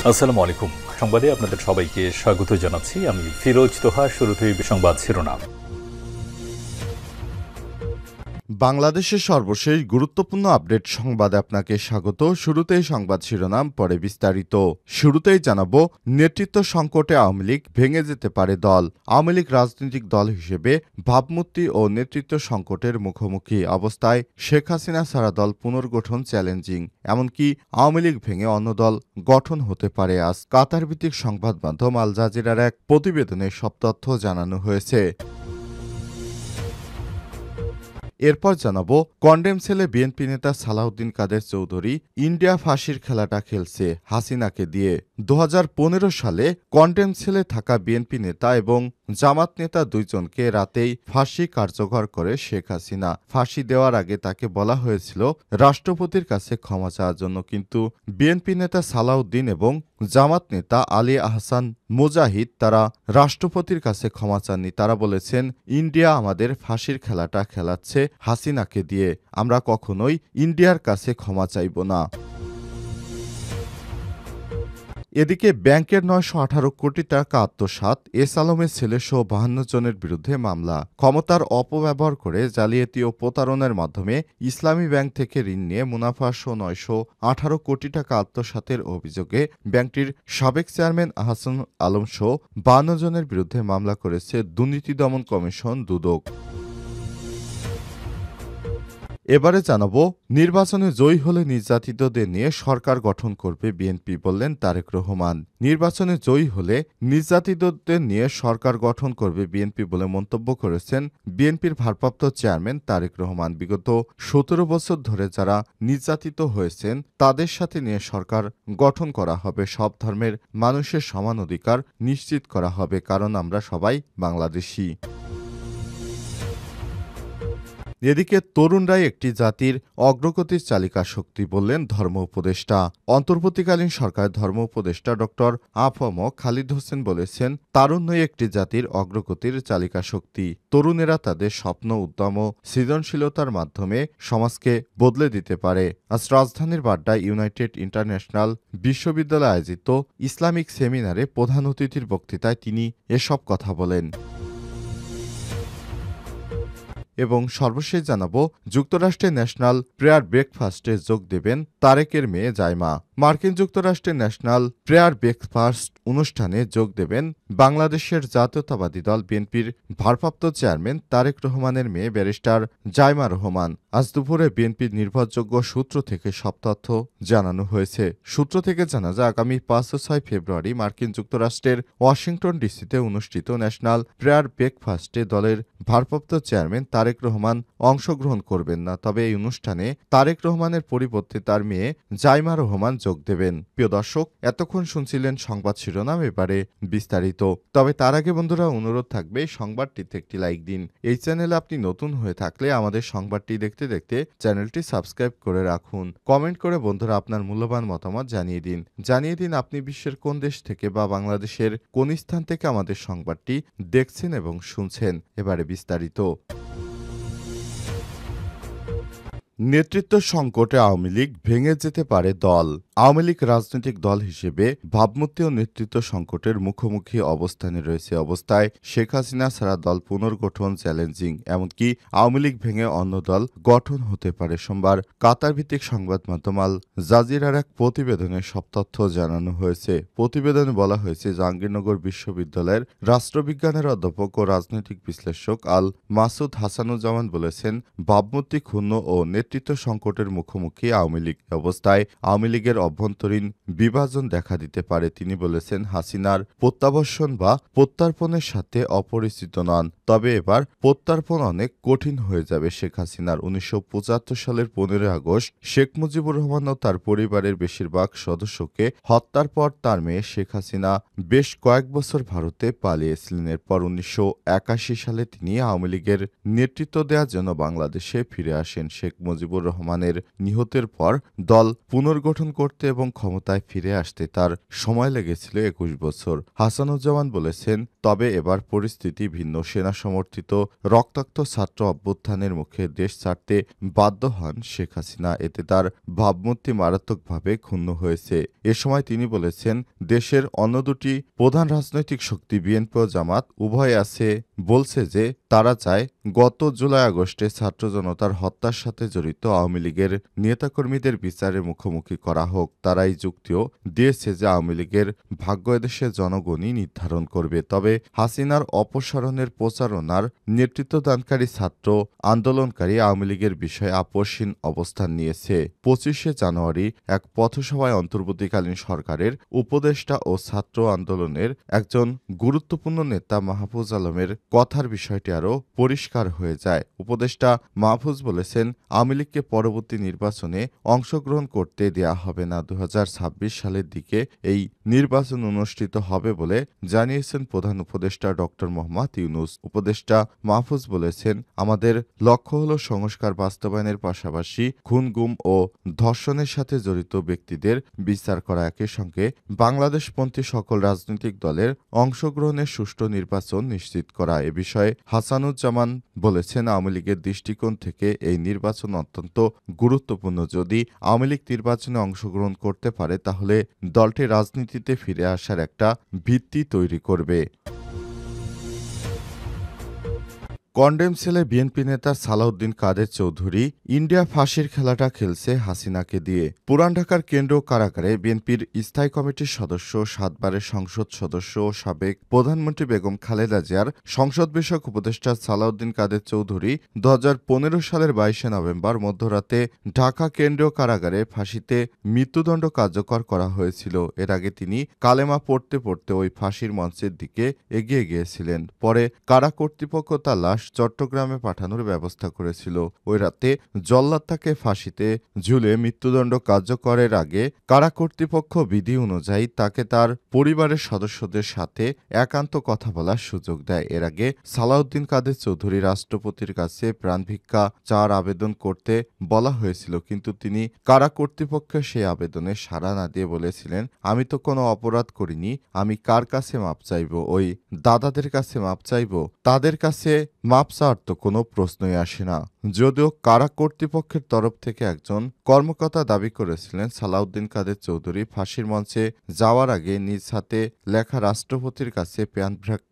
আসসালামু আলাইকুম। সংবাদে আপনাদের সবাইকে স্বাগত জানাচ্ছি। আমি ফিরোজ তোহা। শুরুতেই সংবাদ শিরোনাম। বাংলাদেশের সর্বশেষ গুরুত্বপূর্ণ আপডেট সংবাদে আপনাকে স্বাগত। শুরুতেই সংবাদ শিরোনাম, পরে বিস্তারিত। শুরুতেই জানাবো, নেতৃত্ব সংকটে আওয়ামী লীগ ভেঙে যেতে পারে দল। আওয়ামী লীগ রাজনৈতিক দল হিসেবে ভাবমূর্তি ও নেতৃত্ব সংকটের মুখোমুখি অবস্থায় শেখ হাসিনা ছাড়া দল পুনর্গঠন চ্যালেঞ্জিং। এমনকি আওয়ামী লীগ ভেঙে অন্য দল গঠন হতে পারে। আজ কাতার ভিত্তিক সংবাদ মাধ্যম আল জাজিরার এক প্রতিবেদনে সব তথ্য জানানো হয়েছে। এরপর জানাবো, কন্ডেম সেলে বিএনপি নেতা সালাউদ্দিন কাদের চৌধুরী ইন্ডিয়া ফাঁসির খেলাটা খেলছে হাসিনাকে দিয়ে। 2015 সালে কন্ডেম সেলে থাকা বিএনপি নেতা এবং জামাত নেতা দুইজনকে রাতেই ফাঁসি কার্যকর করে শেখ হাসিনা। ফাঁসি দেওয়ার আগে তাকে বলা হয়েছিল রাষ্ট্রপতির কাছে ক্ষমা চাওয়ার জন্য, কিন্তু বিএনপি নেতা সালাউদ্দিন এবং জামাত নেতা আলী আহসান মুজাহিদ তারা রাষ্ট্রপতির কাছে ক্ষমা চাননি। তারা বলেছেন, ইন্ডিয়া আমাদের ফাঁসির খেলাটা খেলাচ্ছে হাসিনাকে দিয়ে, আমরা কখনোই ইন্ডিয়ার কাছে ক্ষমা চাইব না। এদিকে ব্যাংকের 918 কোটি টাকা আত্মসাৎ, এস আলমের ছেলেসহ 52 জনের বিরুদ্ধে মামলা। ক্ষমতার অপব্যবহার করে জালিয়াতি ও প্রতারণার মাধ্যমে ইসলামী ব্যাংক থেকে ঋণ নিয়ে মুনাফাসহ 918 কোটি টাকা আত্মসাতের অভিযোগে ব্যাংকটির সাবেক চেয়ারম্যান আহসান আলমসহ 52 জনের বিরুদ্ধে মামলা করেছে দুর্নীতি দমন কমিশন দুদক। এবারে জানাবো, নির্বাচনে জয়ী হলে নির্যাতিতদের নিয়ে সরকার গঠন করবে বিএনপি, বললেন তারেক রহমান। নির্বাচনে জয়ী হলে নির্যাতিতদের নিয়ে সরকার গঠন করবে বিএনপি বলে মন্তব্য করেছেন বিএনপির ভারপ্রাপ্ত চেয়ারম্যান তারেক রহমান। বিগত 17 বছর ধরে যারা নির্যাতিত হয়েছেন তাদের সাথে নিয়ে সরকার গঠন করা হবে। সব ধর্মের মানুষের সমান অধিকার নিশ্চিত করা হবে, কারণ আমরা সবাই বাংলাদেশি। এদিকে তরুণরাই একটি জাতির অগ্রগতির চালিকা শক্তি, বললেন ধর্ম উপদেষ্টা। অন্তর্বর্তীকালীন সরকারের ধর্ম উপদেষ্টা ডক্টর আফম খালিদ হোসেন বলেছেন, তারুণ্যই একটি জাতির অগ্রগতির চালিকা শক্তি। তরুণেরা তাদের স্বপ্ন, উদ্যম ও সৃজনশীলতার মাধ্যমে সমাজকে বদলে দিতে পারে। আজ রাজধানীর বাড্ডায় ইউনাইটেড ইন্টারন্যাশনাল বিশ্ববিদ্যালয়ে আয়োজিত ইসলামিক সেমিনারে প্রধান অতিথির বক্তৃতায় তিনি এসব কথা বলেন। এবং সর্বশেষ জানাবো, যুক্তরাষ্ট্রের ন্যাশনাল প্রেয়ার ব্রেকফাস্টে যোগ দেবেন তারেকের মেয়ে জাইমা। মার্কিন যুক্তরাষ্ট্রের ন্যাশনাল প্রেয়ার ব্রেকফাস্ট অনুষ্ঠানে যোগ দেবেন বাংলাদেশের জাতীয়তাবাদী দল বিএনপির ভারপ্রাপ্ত চেয়ারম্যান তারেক রহমানের মেয়ে ব্যারিস্টার জাইমা রহমান। আজ দুপুরে বিএনপির নির্ভরযোগ্য সূত্র থেকে সব তথ্য জানানো হয়েছে। সূত্র থেকে জানা যায়, আগামী 5 ও 6 ফেব্রুয়ারি মার্কিন যুক্তরাষ্ট্রের ওয়াশিংটন ডিসিতে অনুষ্ঠিত ন্যাশনাল প্রেয়ার ব্রেকফাস্টে দলের ভারপ্রাপ্ত চেয়ারম্যান তারেক রহমান অংশগ্রহণ করবেন না। তবে এই অনুষ্ঠানে তারেক রহমানের পরিবর্তে তার মেয়ে জাইমা রহমান যোগ দেবেন। প্রিয় দর্শক, এতক্ষণ শুনছিলেন সংবাদ শিরোনাম, এবারে বিস্তারিত। তবে তার আগে বন্ধুরা, অনুরোধ থাকবে সংবাদটিতে একটি লাইক দিন। এই চ্যানেলে আপনি নতুন হয়ে থাকলে আমাদের সংবাদটি দেখতে দেখতে চ্যানেলটি সাবস্ক্রাইব করে রাখুন। কমেন্ট করে বন্ধুরা আপনার মূল্যবান মতামত জানিয়ে দিন আপনি বিশ্বের কোন দেশ থেকে বা বাংলাদেশের কোন স্থান থেকে আমাদের সংবাদটি দেখছেন এবং শুনছেন। এবারে বিস্তারিত। নেতৃত্ব সংকটে আওয়ামী লীগ ভেঙে যেতে পারে দল। আওয়ামী লীগ রাজনৈতিক দল হিসেবে ভাবমূর্তি ও নেতৃত্ব সংকটের মুখোমুখি অবস্থানে রয়েছে। অবস্থায় শেখ হাসিনা ছাড়া দল পুনর্গঠন চ্যালেঞ্জিং। এমনকি আওয়ামী লীগ ভেঙে অন্য দল গঠন হতে পারে। সোমবার কাতার ভিত্তিক সংবাদ মাধ্যম আল জাজিরার এক প্রতিবেদনে সব তথ্য জানানো হয়েছে। প্রতিবেদনে বলা হয়েছে, জাহাঙ্গীরনগর বিশ্ববিদ্যালয়ের রাষ্ট্রবিজ্ঞানের অধ্যাপক ও রাজনৈতিক বিশ্লেষক আল মাসুদ হাসানুজ্জামান বলেছেন, ভাবমূর্তি ক্ষুণ্ণ ও নেতৃত্ব সংকটের মুখোমুখি আওয়ামী লীগ। অবস্থায় আওয়ামী লীগের অভ্যন্তরীণ বিভাজন দেখা দিতে পারে। তিনি বলেছেন, হাসিনার প্রত্যাবর্ষণ বা প্রত্যার্পণের সাথে অপরিচিত নন, তবে এবার প্রত্যার্পণ অনেক কঠিন হয়ে যাবে। শেখ হাসিনার 1975 সালের 15 আগস্ট শেখ মুজিবুর রহমান ও তার পরিবারের বেশিরভাগ সদস্যকে হত্যার পর তার মেয়ে শেখ হাসিনা বেশ কয়েক বছর ভারতে পালিয়েছিলেন। এরপর 1981 সালে তিনি আওয়ামী লীগের নেতৃত্ব দেওয়ার জন্য বাংলাদেশে ফিরে আসেন। শেখ মুজিব মুজিবুর রহমানের নিহতের পর দল পুনর্গঠন করতে এবং ক্ষমতায় ফিরে আসতে তার সময় লেগেছিল ২১ বছর। হাসানুজ্জামান বলেছেন, তবে এবার পরিস্থিতি ভিন্ন। সেনা সমর্থিত রক্তাক্ত ছাত্র অভ্যুত্থানের মুখে দেশ ছাড়তে বাধ্য হন শেখ হাসিনা। এতে তার ভাবমূর্তি মারাত্মকভাবে ক্ষুণ্ণ হয়েছে। এ সময় তিনি বলেছেন, দেশের অন্য দুটি প্রধান রাজনৈতিক শক্তি বিএনপি ও জামাত উভয় আছে বলছে যে তারা চায় গত জুলাই আগস্টে ছাত্র জনতার হত্যার সাথে জড়িত আওয়ামী লীগের নেতাকর্মীদের বিচারের মুখোমুখি করা হোক। তারা এই যুক্তিও দিয়েছে যে আওয়ামী লীগের ভাগ্য এদেশের জনগণই নির্ধারণ করবে। তবে হাসিনার অপসারণের প্রচারণার নেতৃত্বদানকারী ছাত্র আন্দোলনকারী আওয়ামী লীগের বিষয়ে আপোষহীন অবস্থান নিয়েছে। ২৫শে জানুয়ারি এক পথসভায় অন্তর্বর্তীকালীন সরকারের উপদেষ্টা ও ছাত্র আন্দোলনের একজন গুরুত্বপূর্ণ নেতা মাহফুজ আলমের কথার বিষয়টি আরও পরিষ্কার হয়ে যায়। উপদেষ্টা মাহফুজ বলেছেন, আওয়ামী লীগকে পরবর্তী নির্বাচনে অংশগ্রহণ করতে দেয়া হবে না। ২০২৬ সালের দিকে এই নির্বাচন অনুষ্ঠিত হবে বলে জানিয়েছেন প্রধান উপদেষ্টা ড মোহাম্মদ ইউনূস। উপদেষ্টা মাহফুজ বলেছেন, আমাদের লক্ষ্য হল সংস্কার বাস্তবায়নের পাশাপাশি খুন, গুম ও ধর্ষণের সাথে জড়িত ব্যক্তিদের বিচার করা। একই সঙ্গে বাংলাদেশপন্থী সকল রাজনৈতিক দলের অংশগ্রহণের সুষ্ঠু নির্বাচন নিশ্চিত করা। এ বিষয়ে হাসানুজ্জামান বলেছেন, আওয়ামী লীগের দৃষ্টিকোণ থেকে এই নির্বাচন অত্যন্ত গুরুত্বপূর্ণ। যদি আওয়ামী লীগ নির্বাচনে অংশগ্রহণ করতে পারে তাহলে দলটি রাজনীতিতে ফিরে আসার একটা ভিত্তি তৈরি করবে। কনডেম সেলে বিএনপি নেতা সালাউদ্দিন কাদের চৌধুরী ইন্ডিয়া ফাঁসির খেলাটা খেলছে হাসিনাকে দিয়ে। পুরান ঢাকার কেন্দ্রীয় কারাগারে বিএনপির স্থায়ী কমিটির সদস্য, ৭ বারের সংসদ সদস্য ও সাবেক প্রধানমন্ত্রী বেগম খালেদা জিয়ার সংসদ বিষয়ক উপদেষ্টা সালাউদ্দিন কাদের চৌধুরী ২০১৫ সালের ২২শে নভেম্বর মধ্যরাতে ঢাকা কেন্দ্রীয় কারাগারে ফাঁসিতে মৃত্যুদণ্ড কার্যকর করা হয়েছিল। এর আগে তিনি কালেমা পড়তে পড়তে ওই ফাঁসির মঞ্চের দিকে এগিয়ে গিয়েছিলেন। পরে কারা কর্তৃপক্ষ তার লাশ চট্টগ্রামে পাঠানোর ব্যবস্থা করেছিল। ওই রাতে জল্লাদ তাকে ফাঁসিতে ঝুলে মৃত্যুদণ্ড কার্যকরের আগে কারা কর্তৃপক্ষ বিধি অনুযায়ী তাকে তার পরিবারের সদস্যদের সাথে একান্ত কথা বলার সুযোগ দেয়। এর আগে সালাউদ্দিন কাদের চৌধুরী রাষ্ট্রপতির কাছে প্রাণভিক্ষা চাওয়ার আবেদন করতে বলা হয়েছিল, কিন্তু তিনি কারা কর্তৃপক্ষের সেই আবেদনে সাড়া না দিয়ে বলেছিলেন, আমি তো কোনো অপরাধ করিনি, আমি কার কাছে মাপ চাইব? ওই দাদাদের কাছে মাপ চাইব? তাদের কাছে মাপ চাওয়ার তো কোনো প্রশ্নই আসে না। যদিও কারা কর্তৃপক্ষের তরফ থেকে একজন কর্মকর্তা দাবি করেছিলেন, সালাউদ্দিন কাদের চৌধুরী ফাঁসির মঞ্চে যাওয়ার আগে নিজ হাতে লেখা রাষ্ট্রপতির কাছে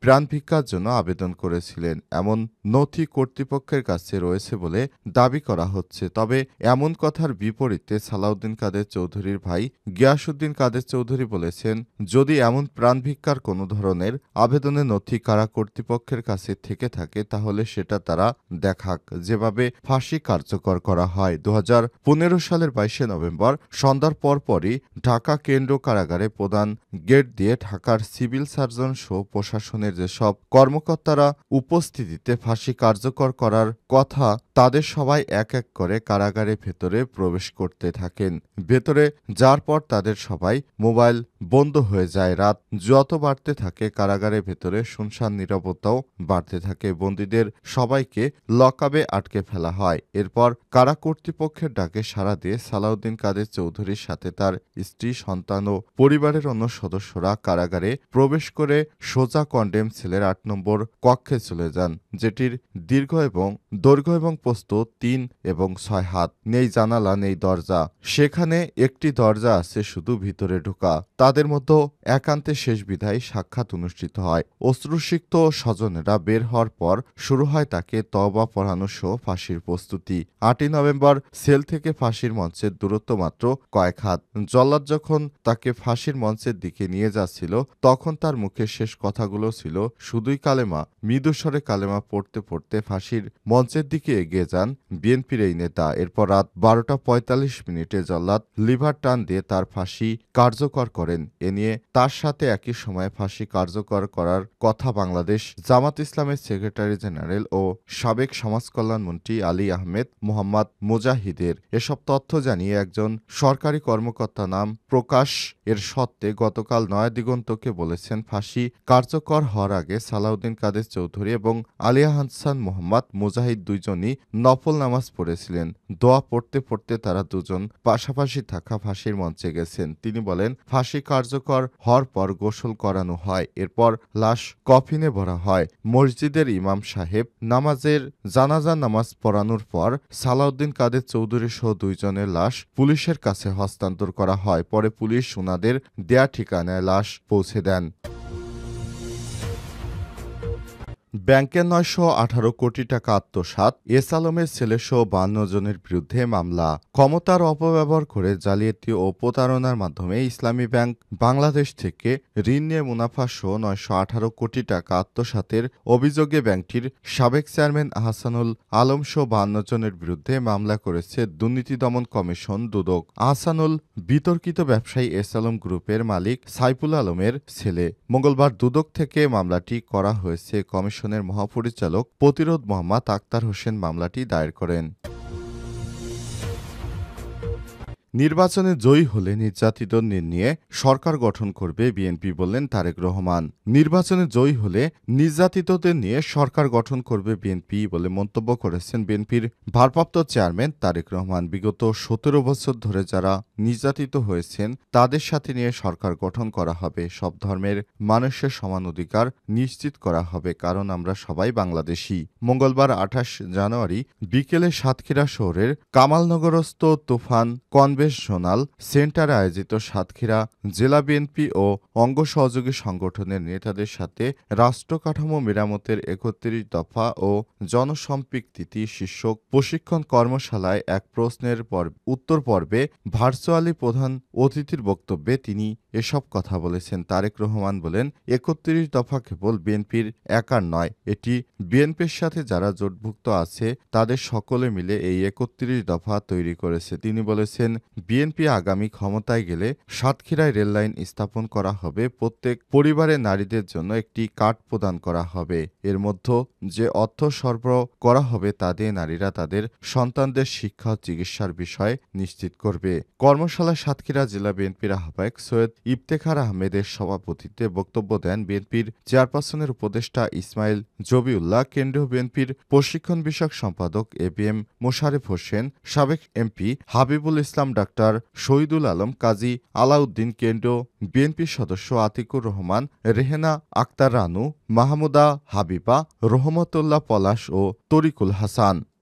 প্রাণ ভিক্ষার জন্য আবেদন করেছিলেন। এমন নথি কর্তৃপক্ষের কাছে রয়েছে বলে দাবি করা হচ্ছে। তবে এমন কথার বিপরীতে সালাউদ্দিন কাদের চৌধুরীর ভাই গিয়াসউদ্দিন কাদের চৌধুরী বলেছেন, যদি এমন প্রাণ ভিক্ষার কোনো ধরনের আবেদনের নথি কারা কর্তৃপক্ষের কাছে থেকে থাকে তাহলে সেটা তারা দেখাক, যেভাবে ফাঁসি কার্যকর করা হয়। ২০১৫ সালের ২২শে নভেম্বর সন্ধ্যার পরপরই ঢাকা কেন্দ্রীয় কারাগারে প্রধান গেট দিয়ে ঢাকার সিভিল সার্জন সহ প্রশাসনের যেসব কর্মকর্তারা উপস্থিতিতে ফাঁসি কার্যকর করার কথা তাদের সবাই এক এক করে কারাগারের ভেতরে প্রবেশ করতে থাকেন। ভেতরে যার পর তাদের সবাই মোবাইল বন্ধ হয়ে যায়। রাত যত বাড়তে থাকে কারাগারের ভেতরে শুনশান নীরবতাও বাড়তে থাকে। বন্দীদের সবাইকে লকআপে আটকে ফেলা হয়। এরপর কারা কর্তৃপক্ষের ডাকে সাড়া দিয়ে সালাউদ্দিন কাদের চৌধুরীর সাথে তার স্ত্রী, সন্তান ও পরিবারের অন্য সদস্যরা কারাগারে প্রবেশ করে সোজা কনডেম সেলের ৮ নম্বর কক্ষে চলে যান, যেটির দৈর্ঘ্য এবং প্রস্থ ৩ এবং ৬ হাত। নেই জানালা, নেই দরজা। সেখানে একটি দরজা আছে শুধু ভিতরে ঢোকা। তাদের মধ্যে একান্তে শেষ বিদায় সাক্ষাৎ অনুষ্ঠিত হয়। অশ্রুসিক্ত স্বজনেরা বের হওয়ার পর শুরু হয় তাকে তওবা পড়ানো সহ ফাঁসির প্রস্তুতি। ৮ই নভেম্বর সেল থেকে ফাঁসির মঞ্চের দূরত্ব মাত্র কয়েক হাত। জল্লাদ যখন তাকে ফাঁসির মঞ্চের দিকে নিয়ে যাচ্ছিল তখন তার মুখের শেষ কথাগুলো ছিল শুধুই কালেমা। মৃদুস্বরে কালেমা পড়তে পড়তে ফাঁসির মঞ্চের দিকে এগিয়ে যান বিএনপির এই নেতা। এরপর রাত ১২টা ৪৫ জল্লাদ লিভার টান দিয়ে তার ফাঁসি কার্যকর করেন। এ নিয়ে তার সাথে একই সময়ে ফাঁসি কার্যকর করার কথা বাংলাদেশ জামাত ইসলামের সেক্রেটারি জেনারেল ও সাবেক সমাজকল্যাণমন্ত্রী আলী আহমেদ মোহাম্মদ মুজাহিদের। এসব তথ্য জানিয়ে একজন সরকারি কর্মকর্তা নাম প্রকাশ এর সত্ত্বে গতকাল নয়া দিগন্তকে বলেছেন, ফাঁসি কার্যকর হওয়ার আগে সালাউদ্দিন কাদের চৌধুরী এবং আলী আহসান মোহাম্মদ মুজাহিদ দুইজনই নফল নামাজ পড়েছিলেন। দোয়া পড়তে পড়তে তারা দুজন পাশাপাশি থাকা ফাঁসির মঞ্চে গেছেন। তিনি বলেন, ফাঁসি কার্যকর হওয়ার পর গোসল করানো হয়, এরপর লাশ কফিনে ভরা হয়। মসজিদের ইমাম সাহেব জানাজা নামাজ পড়ানোর পর সালাউদ্দিন কাদের চৌধুরী সহ দুইজনের লাশ পুলিশের কাছে হস্তান্তর করা হয়। পরে পুলিশ ওনাদের দেয়া ঠিকানায় লাশ পৌঁছে দেন। ব্যাংকের ৯১৮ কোটি টাকা আত্মসাৎ, এস আলমের ছেলেসহ ৫২ জনের বিরুদ্ধে মামলা। ক্ষমতার অপব্যবহার করে জালিয়াতি ও প্রতারণার মাধ্যমে ইসলামী ব্যাংক বাংলাদেশ থেকে ঋণ নিয়ে মুনাফাসহ ৯১৮ কোটি টাকা আত্মসাতের অভিযোগে ব্যাংকটির সাবেক চেয়ারম্যান আহসানুল আলমসহ ৫২ জনের বিরুদ্ধে মামলা করেছে দুর্নীতি দমন কমিশন দুদক। আহসানুল বিতর্কিত ব্যবসায়ী এস আলম গ্রুপের মালিক সাইফুল আলমের ছেলে। মঙ্গলবার দুদক থেকে মামলাটি করা হয়েছে। কমিশনের মহাপরিচালক প্রতিরোধ মোহাম্মদ আক্তার হোসেন মামলাটি দায়ের করেন। নির্বাচনে জয়ী হলে নির্যাতিতদের নিয়ে সরকার গঠন করবে বিএনপি, বললেন তারেক রহমান। নির্বাচনে জয়ী হলে নির্যাতিতদের নিয়ে সরকার গঠন করবে বিএনপি বলে মন্তব্য করেছেন বিএনপির ভারপ্রাপ্ত চেয়ারম্যান তারেক রহমান। বিগত ১৭ বছর ধরে যারা নির্যাতিত হয়েছেন তাদের সাথে নিয়ে সরকার গঠন করা হবে। সব ধর্মের মানুষের সমান অধিকার নিশ্চিত করা হবে, কারণ আমরা সবাই বাংলাদেশী। মঙ্গলবার ২৮ জানুয়ারি বিকেলে সাতক্ষীরা শহরের কামালনগরস্থ তুফান কনভেনশনাল সেন্টারে আয়োজিত সাতক্ষীরা জেলা বিএনপি ও অঙ্গ সহযোগী সংগঠনের নেতাদের সাথে রাষ্ট্র কাঠামো মেরামতের ৩১ দফা ও জনসম্পৃক্তি শীর্ষক প্রশিক্ষণ কর্মশালায় এক প্রশ্নের উত্তর পর্বে ভার্চুয়ালি প্রধান অতিথির বক্তব্যে তিনি এসব কথা বলেছেন। তারেক রহমান বলেন, ৩১ দফা কেবল বিএনপির একার নয়, এটি বিএনপির সাথে যারা জোটভুক্ত আছে তাদের সকলে মিলে এই ৩১ দফা তৈরি করেছে। তিনি বলেছেন, বিএনপি আগামী ক্ষমতায় গেলে সাতক্ষীরায় রেললাইন স্থাপন করা হবে, প্রত্যেক পরিবারের নারীদের জন্য একটি কার্ড প্রদান করা হবে। এর মধ্যে যে অর্থ সরবরাহ করা হবে তা দিয়ে নারীরা তাদের সন্তানদের শিক্ষা ও চিকিৎসার বিষয় নিশ্চিত করবে। কর্মশালায় সাতক্ষীরা জেলা বিএনপির আহ্বায়ক সৈয়দ ইফতেখার আহমেদের সভাপতিত্বে বক্তব্য দেন বিএনপির চেয়ারপারসনের উপদেষ্টা ইসমাইল জবিউল্লাহ, কেন্দ্রীয় বিএনপির প্রশিক্ষণ বিষয়ক সম্পাদক এবিএম মোশারেফ হোসেন, সাবেক এমপি হাবিবুল ইসলাম, ডাক্তার শহীদুল আলম, কাজী আলাউদ্দিন, কেন্দ্রীয় বিএনপির সদস্য আতিকুর রহমান, রেহেনা আক্তার রানু, মাহমুদা হাবিবা, রহমতুল্লাহ পলাশ ও তরিকুল হাসান।